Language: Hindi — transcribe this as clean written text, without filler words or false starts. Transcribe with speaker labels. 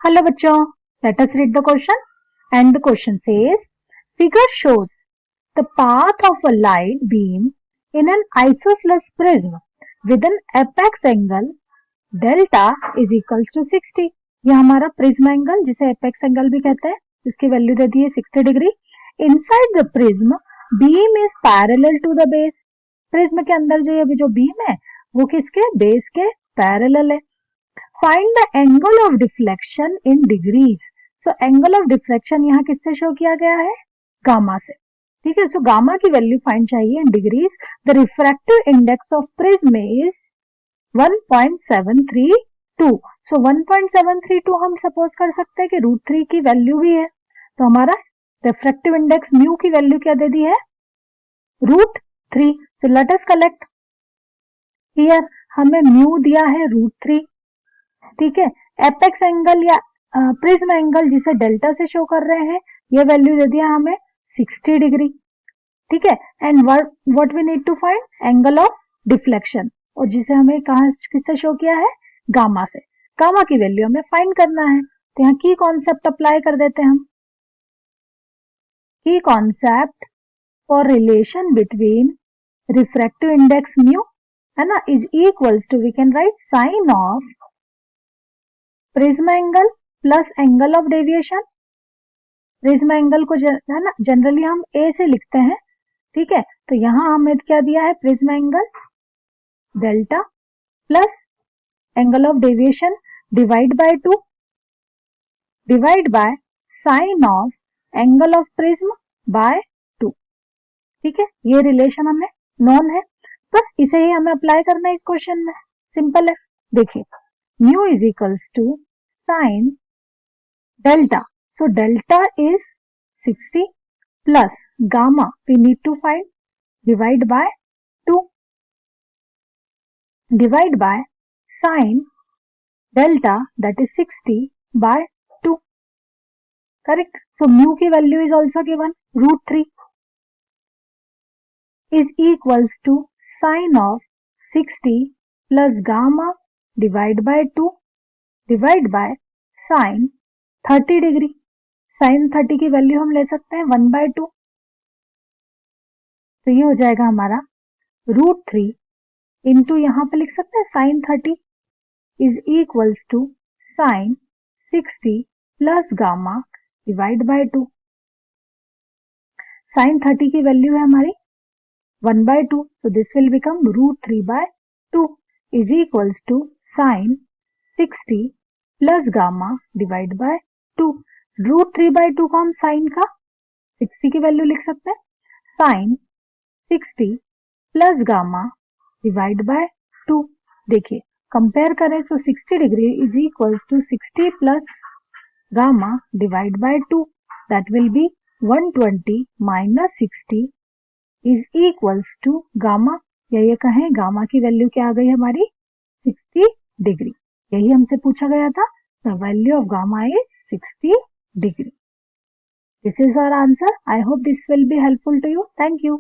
Speaker 1: Hello बच्चों, let us read the question and the question says figure shows the path of a light beam in an isosceles prism with an apex angle delta is equals to 60। यह हमारा प्रिज्म एंगल जिसे एपेक्स एंगल भी कहते हैं, इसकी वैल्यू दे दी है 60 degree. Inside the prism beam is parallel to the base. Prism के अंदर जो बीम है वो किसके बेस के पैरेलल है। Find the angle of deflection in degrees. So angle of deflection यहाँ किससे शो किया गया है, गामा से। ठीक है, सो गामा की वैल्यू फाइंड चाहिए इन degrees. The refractive index of prism is 1.732। सो 1.732 हम सपोज कर सकते हैं कि √3 की वैल्यू भी है, तो हमारा रिफ्रैक्टिव इंडेक्स म्यू की वैल्यू क्या दे दी है, √3। तो लेट अस कलेक्ट हियर, हमें म्यू दिया है √3। ठीक है, एपेक्स एंगल या प्रिज्म एंगल जिसे डेल्टा से शो कर रहे हैं, ये वैल्यू दे दिया हमें 60 डिग्री। ठीक है, and what we need to find angle of deflection, और जिसे हमें कहां किससे शो किया है, गामा से। गामा की वैल्यू हमें फाइंड करना है, तो यहाँ की कॉन्सेप्ट अप्लाई कर देते हैं हम। की concept for relation between refractive index mu है ना is equals to, we can write sine of prism angle plus angle of deviation. Prism angle को है ना जनरली हम ए से लिखते हैं। ठीक है, तो यहां हमें क्या दिया है, prism angle delta plus angle of deviation divide by 2 divide by sine of angle of prism by 2। ठीक है, ये रिलेशन हमें नॉन है, बस इसे ही हमें अप्लाई करना है इस क्वेश्चन में। सिंपल है, देखिए mu is equals to sine delta, so delta is 60 plus gamma we need to find, divide by 2 divide by sin delta that is 60 by 2, correct। so mu की value is also given √3 is equals to sin of 60 plus gamma divide by 2 divide by sin 30 degree. Sine 30 की वैल्यू हम ले सकते हैं 1/2, तो ये हो जाएगा हमारा √3 इंटू यहां पे लिख सकते हैं sine 30 is equals to sine 60 plus gamma divide by 2। Sine 30 की वैल्यू है हमारी 1/2, तो this will become √3/2 is equals to sine 60 plus gamma divide by 2। √3/2 को हम साइन का 60 की वैल्यू लिख सकते हैं, sine 60 plus gamma divide by 2। देखिए कंपेयर करें तो 60 degree is equals to 60 plus gamma divide by 2, that will be 120 minus 60 is equals to gamma, या ये कहें गामा की वैल्यू क्या आ गई हमारी 60 डिग्री। यही हमसे पूछा गया था, the value of gamma is 60 degree. This is our answer. I hope this will be helpful to you. Thank you.